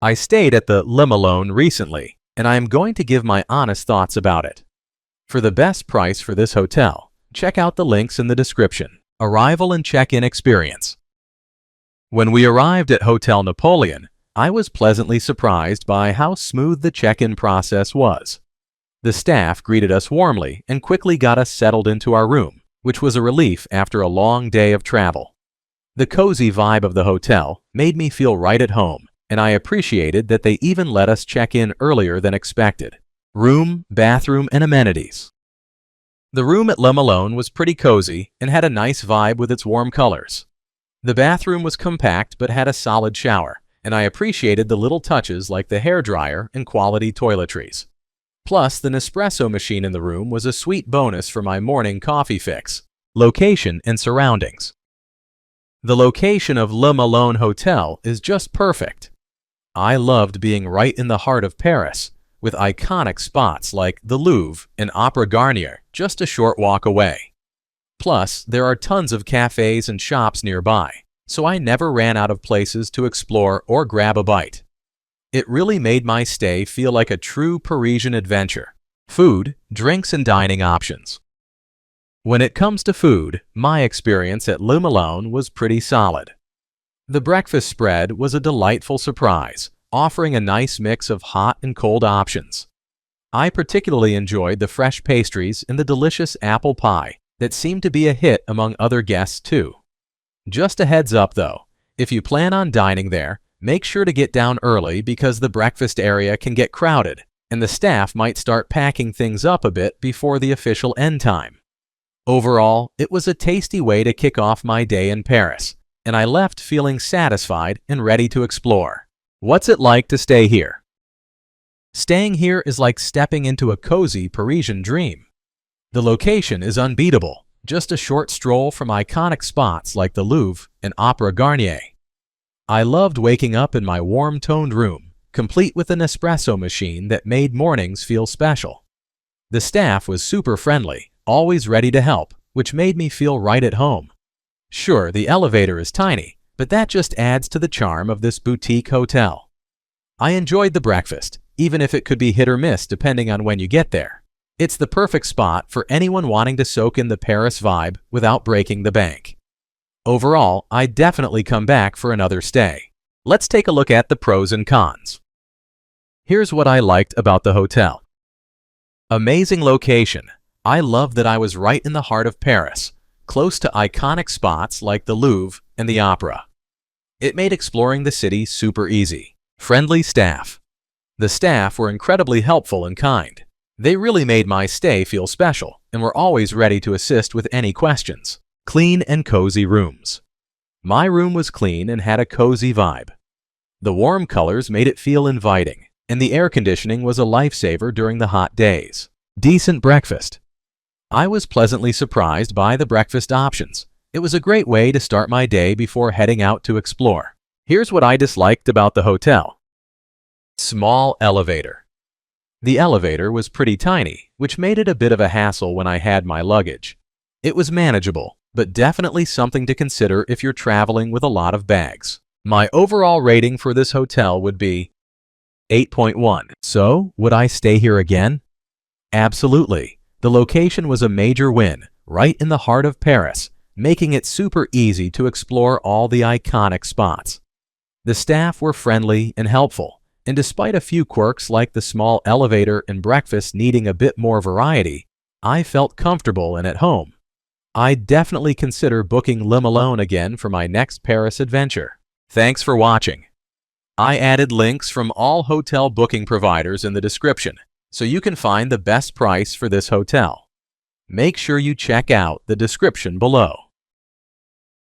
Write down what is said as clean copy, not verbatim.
I stayed at the Malown recently, and I am going to give my honest thoughts about it. For the best price for this hotel, check out the links in the description. Arrival and check-in experience. When we arrived at Hotel Napoleon, I was pleasantly surprised by how smooth the check-in process was. The staff greeted us warmly and quickly got us settled into our room, which was a relief after a long day of travel. The cozy vibe of the hotel made me feel right at home, and I appreciated that they even let us check in earlier than expected. Room, bathroom, and amenities. The room at Malown was pretty cozy and had a nice vibe with its warm colors. The bathroom was compact but had a solid shower, and I appreciated the little touches like the hairdryer and quality toiletries. Plus, the Nespresso machine in the room was a sweet bonus for my morning coffee fix. Location and surroundings. The location of Le Malown Hotel is just perfect. I loved being right in the heart of Paris, with iconic spots like the Louvre and Opera Garnier just a short walk away. Plus, there are tons of cafes and shops nearby, so I never ran out of places to explore or grab a bite. It really made my stay feel like a true Parisian adventure. Food, drinks, and dining options. When it comes to food, my experience at Le Malown was pretty solid. The breakfast spread was a delightful surprise, offering a nice mix of hot and cold options. I particularly enjoyed the fresh pastries and the delicious apple pie that seemed to be a hit among other guests too. Just a heads up though, if you plan on dining there, make sure to get down early because the breakfast area can get crowded, and the staff might start packing things up a bit before the official end time. Overall, it was a tasty way to kick off my day in Paris, and I left feeling satisfied and ready to explore. What's it like to stay here? Staying here is like stepping into a cozy Parisian dream. The location is unbeatable, just a short stroll from iconic spots like the Louvre and Opera Garnier. I loved waking up in my warm-toned room, complete with an espresso machine that made mornings feel special. The staff was super friendly, always ready to help, which made me feel right at home. Sure, the elevator is tiny, but that just adds to the charm of this boutique hotel. I enjoyed the breakfast, even if it could be hit or miss depending on when you get there. It's the perfect spot for anyone wanting to soak in the Paris vibe without breaking the bank. Overall, I'd definitely come back for another stay. Let's take a look at the pros and cons. Here's what I liked about the hotel. Amazing location. I loved that I was right in the heart of Paris, close to iconic spots like the Louvre and the Opera. It made exploring the city super easy. Friendly staff. The staff were incredibly helpful and kind. They really made my stay feel special and were always ready to assist with any questions. Clean and cozy rooms. My room was clean and had a cozy vibe. The warm colors made it feel inviting, and the air conditioning was a lifesaver during the hot days. Decent breakfast. I was pleasantly surprised by the breakfast options. It was a great way to start my day before heading out to explore. Here's what I disliked about the hotel. Small elevator. The elevator was pretty tiny, which made it a bit of a hassle when I had my luggage. It was manageable, but definitely something to consider if you're traveling with a lot of bags. My overall rating for this hotel would be 8.1. So, would I stay here again? Absolutely. The location was a major win, right in the heart of Paris, making it super easy to explore all the iconic spots. The staff were friendly and helpful, and despite a few quirks like the small elevator and breakfast needing a bit more variety, I felt comfortable and at home. I'd definitely consider booking Le Malown again for my next Paris adventure. Thanks for watching. I added links from all hotel booking providers in the description, so you can find the best price for this hotel. Make sure you check out the description below.